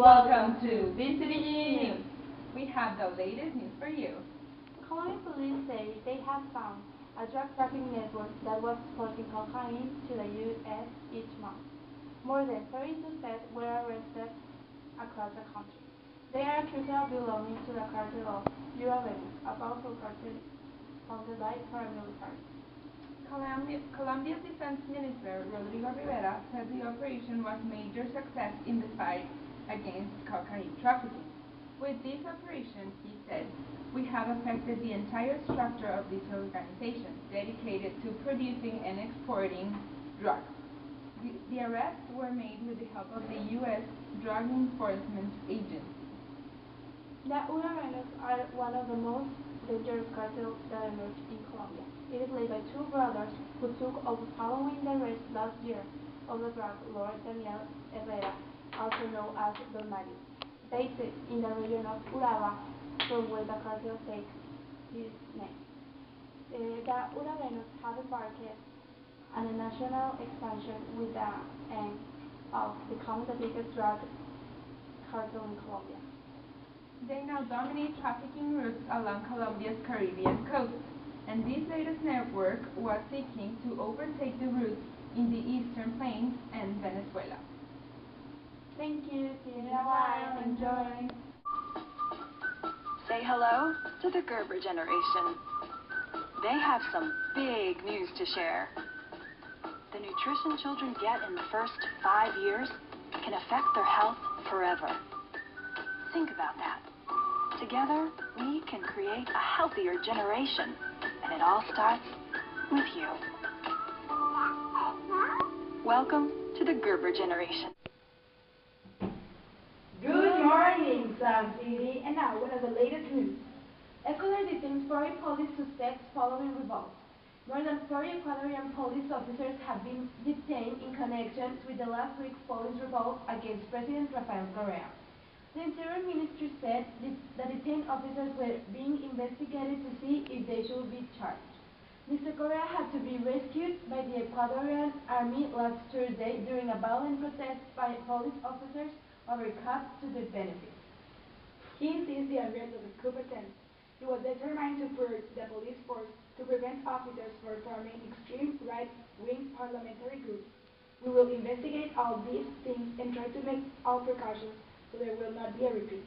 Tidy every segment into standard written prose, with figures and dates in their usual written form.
Welcome to VCDE News. We have the latest news for you. Colombia police say they have found a drug trafficking network that was exporting cocaine to the U.S. each month. More than 30 suspects were arrested across the country. They are accused of belonging to the cartel of Urabenos, a powerful cartel founded by paramilitaries. Colombia's Defense Minister, Rodrigo Rivera, said the operation was a major success in the fight against cocaine trafficking. With this operation, he said, we have affected the entire structure of this organization dedicated to producing and exporting drugs. The arrests were made with the help of the U.S. Drug Enforcement Agency. The Urabenos are one of the most dangerous cartels that emerged in Colombia. It is led by two brothers who took over following the arrest last year of the drug lord Daniel Herrera, also known as Don Mario, based in the region of Urabá, from where the cartel takes its name. The Urabenos have embarked on a national expansion with the aim of becoming the biggest drug cartel in Colombia. They now dominate trafficking routes along Colombia's Caribbean coast, and this latest network was seeking to overtake the routes in the Eastern Plains and Venezuela. Thank you. See you in a while. Enjoy. Say hello to the Gerber generation. They have some big news to share. The nutrition children get in the first 5 years can affect their health forever. Think about that. Together, we can create a healthier generation, and it all starts with you. Welcome to the Gerber generation. Good morning, Sun City, and now one of the latest news. Ecuador detains 40 police suspects following revolt. More than 40 Ecuadorian police officers have been detained in connection with the last week's police revolt against President Rafael Correa. The Interior Ministry said the detained officers were being investigated to see if they should be charged. Mr. Correa had to be rescued by the Ecuadorian army last Thursday during a violent protest by police officers over cuts to the benefits. He seized the unrest of the coup attempt. He was determined to purge the police force to prevent officers from forming extreme right-wing parliamentary groups. We will investigate all these things and try to make all precautions so there will not be a repeat.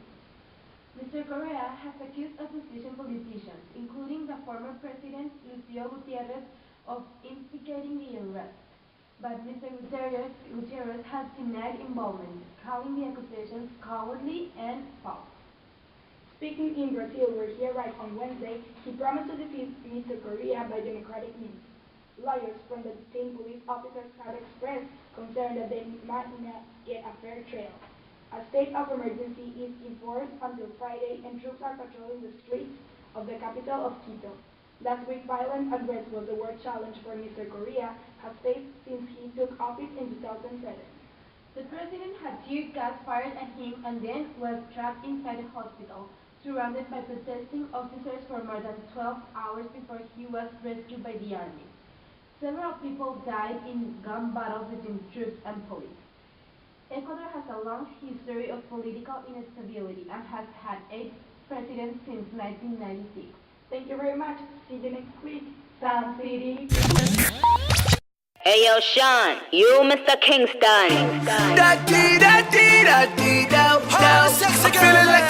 Mr. Correa has accused opposition politicians, including the former president Lucio Gutiérrez, of instigating the arrest. But Mr. Gutiérrez has denied involvement, calling the accusations cowardly and false. Speaking in Brazil, where he arrived on Wednesday, he promised to defeat Mr. Correa by democratic means. Lawyers from the detained police officers have expressed concern that they might not get a fair trial. A state of emergency is enforced until Friday, and troops are patrolling the streets of the capital of Quito. Last week, violent unrest was the worst challenge for Mr. Correa has faced since he took office in 2007. The president had tear gas fired at him and then was trapped inside a hospital, surrounded by protesting officers for more than 12 hours before he was rescued by the army. Several people died in gun battles between troops and police. Ecuador has a long history of political instability and has had 8 presidents since 1996. Thank you very much. See you next week. Sun City. Hey yo, Sean, you Mr. Kingston. Da dee da dee da dee da. I'm feeling like